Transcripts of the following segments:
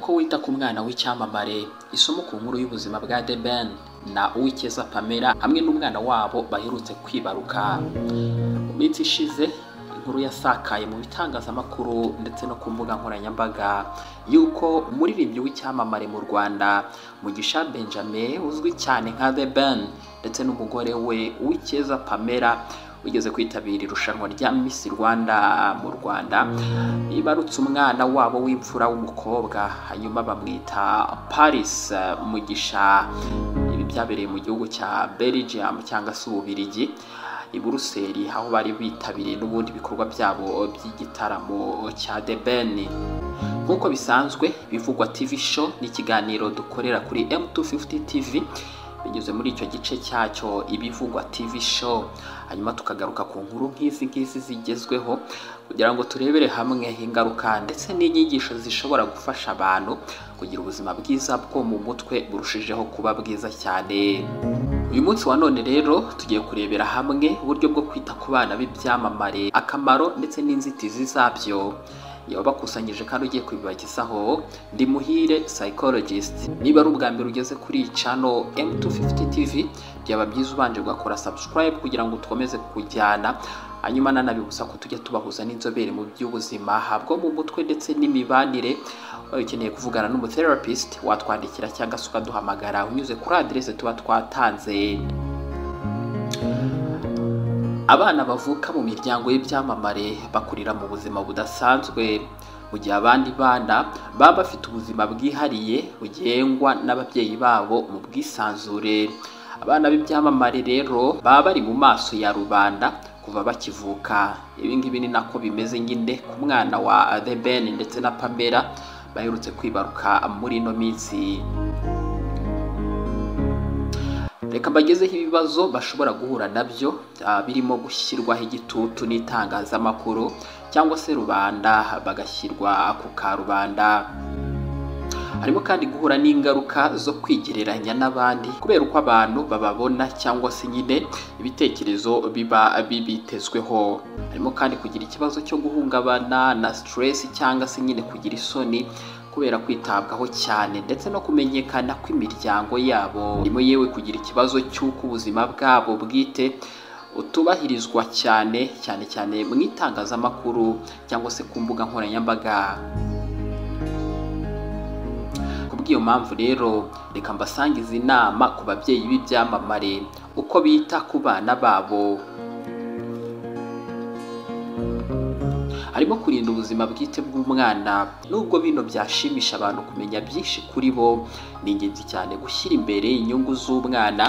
uko wita ku mwana w'icyamamare, isomo ku nkuru y'ubuzima bwa The Ben na Uwikeza Pamela hamwe n'umwana wabo baherutse kwibaruka. Mu minsi ishize inkuru yasakaye mu bitangazamakuru ndetse no ku mbuga nkoranyambaga yuko umuririmbyi w'icyamamare mu Rwanda Mugisha Benjamin uzwi cyane nka The Ben ndetse n'umugore we Uwikeza Pamela wigeze kwitabira irushanwa rya Miss Rwanda mu Rwanda, ibarutse umwana wabo w'imfura w'umukobwa, hanyuma bamwita Paris Mugisha. Ibi byabereye mu gihugu cya Belgium cyangwa se Ububiligi, i Buruseli, aho bari bitabiriye n'ubundi bikorwa byabo by'igitaramo cya The Ben. Nk'uko bisanzwe bivugwa TV show n'ikiganiro dukorera kuri M250 TV bigeze muri icyo gice cyacyo ibivugwa TV show, hanyuma tukagaruka ku nkuru nk'izi zigezweho kugira ngo turebere hamwe ingaruka ndetse n'inyigisho zishobora gufasha abantu kugira ubuzima bwiza bwo mu mutwe burushijeho kuba bwiza cyane. Uyu munsi wa none rero tugiye kurebera hamwe uburyo bwo kwita ku bana b'ibyamamare, akamaro ndetse n'inzitizi zabyo. Bakusanyije kandi ugiye kubibagezaho ndi Muhire psychologist. Niba ari ubwa mbere ugeze kuri channel M250 TV, byaba byiza ubanje ugakora subscribe kugira ngo tukomeze kujyana, hanyuma nanabibusa ko tujya tubahuza n'inzobere mu by'ubuzima habwo mu mutwe ndetse n'imibanire. Ukeneye kuvugana n'umutherapist watwandikira cyangwa se ukaduhamagara unyuze kuri adresse tuba twatanze. Abana bavuka mu miryango y'ibyamamare bakurira mu buzima budasanzwe, mu gihe abandi bana baba bafite ubuzima bwihariye bugengwa n'ababyeyi babo mu bwisanzure. Abana b'ibyamamare rero baba bari mu maso ya rubanda kuva bakivuka. Ibi ngibi ni nako bimeze nyine ku mwana wa The Ben ndetse na Pamela baherutse kwibaruka muri ino minsi. Reka mbagezeho ibibazo bashobora guhura nabyo, birimo gushyirwaho igitutu n'itangazamakuru cyangwa se rubanda bagashyirwa ku karubanda. Harimo kandi guhura n'ingaruka zo kwigereranya n'abandi kubera uko abantu bababona cyangwa se nyine ibitekerezo biba bibitezweho. Harimo kandi kugira ikibazo cyo guhungabana na stress cyangwa se nyine kugira isoni kubera kwitabwaho cyane ndetse no kumenyekana kw'imiryango yabo. Harimo yewe kugira ikibazo cy'uko ubuzima bwabo bwite utubahirizwa cyane mu itangazamakuru cyangwa se ku mbuga nkoranyambaga. Kubw'iyo mpamvu rero reka mbasangize inama ku babyeyi b'ibyamamare uko bita ku bana babo. Harimo kurinda ubuzima bwite bw'umwana. Nubwo bino byashimisha abantu kumenya byinshi kuri bo, ni ingenzi cyane gushyira imbere inyungu z'umwana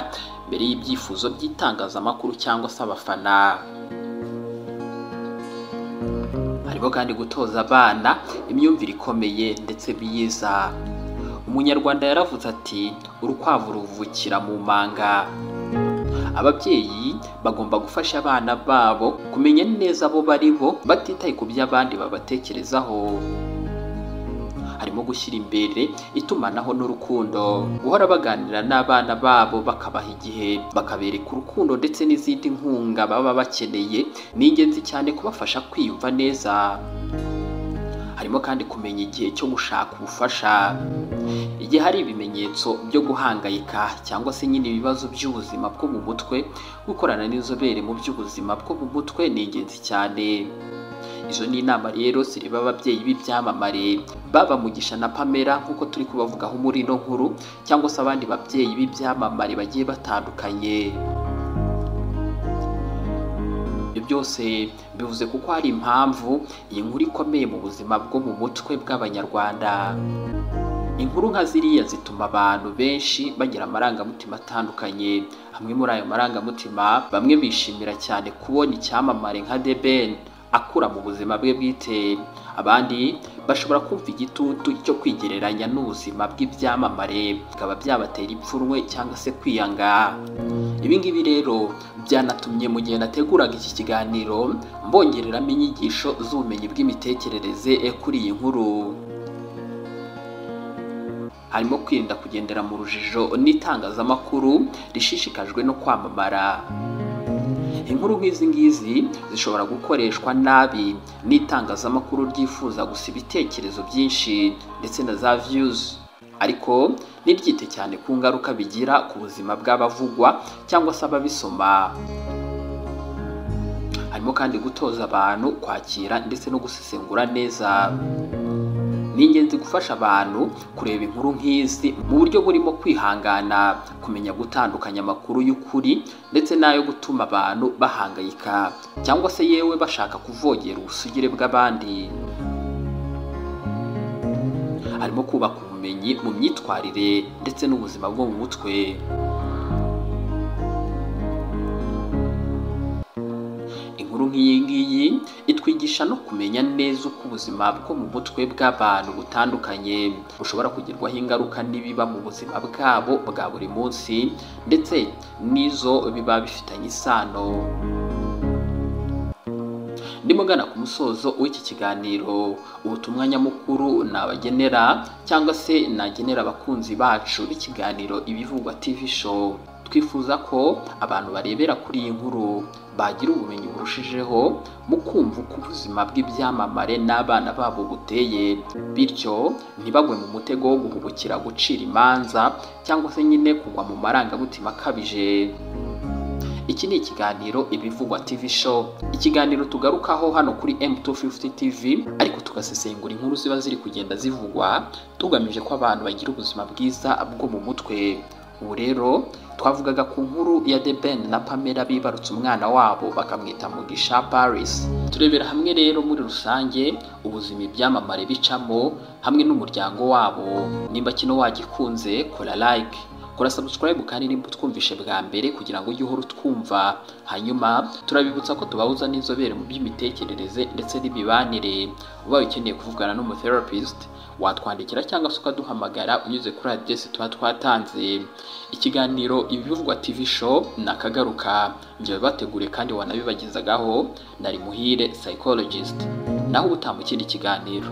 mbere y'ibyifuzo by'itangazamakuru cyangwa se abafana. Harimo kandi gutoza abana imyumvire ikomeye ndetse biyiza. Umunyarwanda yaravuze ati urukwavu ruvukira mu manga. Ababyeyi bagomba gufasha abana babo kumenya neza abo bari bo batitaye ku by'abandi babatekerezaho. Harimo gushyira imbere itumanaho n'urukundo, guhora baganira n'abana babo bakabaha igihe, bakabereka urukundo ndetse n'izindi nkunga baba bakeneye. Ni ingenzi cyane kubafasha kwiyumva neza. Harimo kandi kumenya igihe cyo gushaka ubufasha. Igihe hari ibimenyetso byo guhangayika cyangwa se nyine ibibazo by'ubuzima bwo mu mutwe, gukorana n'inzobere mu by'ubuzima bwo mu mutwe ni ingenzi cyane. Izo ni inama rero zireba ababyeyi b'ibyamamare, baba Mugisha na Pamela nk'uko turi kubavugaho muri ino nkuru, cyangwa se abandi babyeyi b'ibyamamare bagiye batandukanye. Ibyo byose bivuze kuko hari impamvu iyi nkuru ikomeye mu buzima bwo mu mutwe bw'Abanyarwanda. Inkuru nka ziriya zituma abantu benshi bagira amarangamutima atandukanye. Hamwe muri ayo marangamutima, bamwe bishimira cyane kubona icyamamare nka The Ben akura mu buzima bwe bwite. Abandi bashobora kumva igitutu cyo kwigereranya n'ubuzima bw'ibyamamare, bikaba byabatera ipfunwe cyangwa se kwiyanga. Ibi ngibi rero byanatumye mu gihe nateguraga iki kiganiro mbongereramo inyigisho z'ubumenyi bw'imitekerereze kuri iyi nkuru. Harimo kwirinda kugendera mu rujijo n'itangazamakuru rishishikajwe no kwamamara. inkuru nk'izi ngizi zishobora gukoreshwa nabi n'itangazamakuru ryifuza gusa ibitekerezo byinshi ndetse na za views, ariko ntiryite cyane ku ngaruka bigira ku buzima bw'abavugwa cyangwa se ababisoma. Harimo kandi gutoza abantu kwakira ndetse no gusesengura neza. Ni ingenzi gufasha abantu kureba inkuru nk'izi mu buryo burimo kwihangana, kumenya gutandukanya amakuru y'ukuri ndetse n'ayo gutuma abantu bahangayika cyangwa se yewe bashaka kuvogera ubusugire bw'abandi. Harimo kubaka ubumenyi mu myitwarire ndetse n'ubuzima bwo mu mutwe. Inkuru nk'iyi ngiyi itwigisha no kumenya neza uko ubuzima bwo mu mutwe bw'abantu butandukanye bushobora kugirwaho ingaruka n'ibiba mu buzima bwabo bwa buri munsi ndetse n'izo biba bifitanye isano. Ndimo gana ku musozo w'iki kiganiro, ubutumwa nyamukuru nabagenera cyangwa se nagenera abakunzi bacu b'ikiganiro Ibivugwa TV Show. Twifuza ko abantu barebera kuri iyi nkuru bagira ubumenyi burushijeho mu kumva uko ubuzima bw'ibyamamare n'abana babo buteye, bityo ntibagwe mu mutego wo guhubukira gucira imanza cyangwa se nyine kugwa mu marangamutima akabije. Iki ni ikiganiro Ibivugwa TV Show, ikiganiro tugarukaho hano kuri M250 TV, ariko tugasesengura inkuru ziba ziri kugenda zivugwa tugamije ko abantu bagira ubuzima bwiza bwo mu mutwe. Ubu rero twavugaga ku nkuru ya The Ben na Pamela bibarutse umwana wabo bakamwita Mugisha Paris. Turebera hamwe rero muri rusange ubuzima ibyamamare bicamo hamwe n'umuryango wabo. Nimba kino wagikunze kora like, kora subscribe kandi nimba utwumvishe bwa mbere kugira ngo ujye uhora utwumva. Hanyuma turabibutsa ko tubahuza n'inzobere mu by'imitekerereze ndetse n'imibanire. Ubaye ukeneye kuvugana n'umutherapist watwandikira cyangwa se ukaduhamagara unyuze kuri adresse tuba twatanze. Ikiganiro Ibivugwa TV Show nakagaruka, njye bategure kandi wanabibagezagaho nari Muhire psychologist. Naho ubutamu kindi kiganiro.